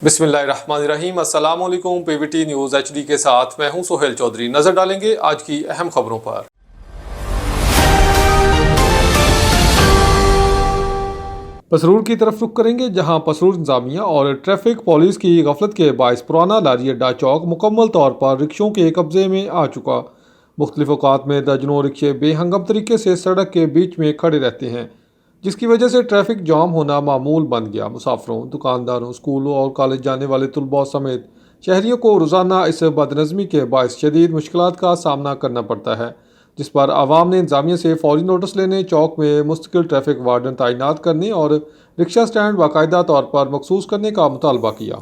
بسم اللہ الرحمن الرحیم۔ السلام علیکم۔ P V T News H D کے ساتھ میں ہوں سہیل چودھری۔ نظر ڈالیں گے آج کی اہم خبروں پر۔ پسرور کی طرف رخ کریں گے، جہاں پسرور انتظامیہ اور ٹریفک پولیس کی غفلت کے باعث پرانا لاری اڈا چوک مکمل طور پر رکشوں کے قبضے میں آ چکا۔ مختلف اوقات میں درجنوں رکشے بے ہنگم طریقے سے سڑک کے بیچ میں کھڑے رہتے ہیں، جس کی وجہ سے ٹریفک جام ہونا معمول بن گیا۔ مسافروں، دکانداروں، اسکولوں اور کالج جانے والے طلباء سمیت شہریوں کو روزانہ اس بدنظمی کے باعث شدید مشکلات کا سامنا کرنا پڑتا ہے، جس پر عوام نے انتظامیہ سے فوری نوٹس لینے، چوک میں مستقل ٹریفک وارڈن تعینات کرنے اور رکشہ سٹینڈ باقاعدہ طور پر مخصوص کرنے کا مطالبہ کیا۔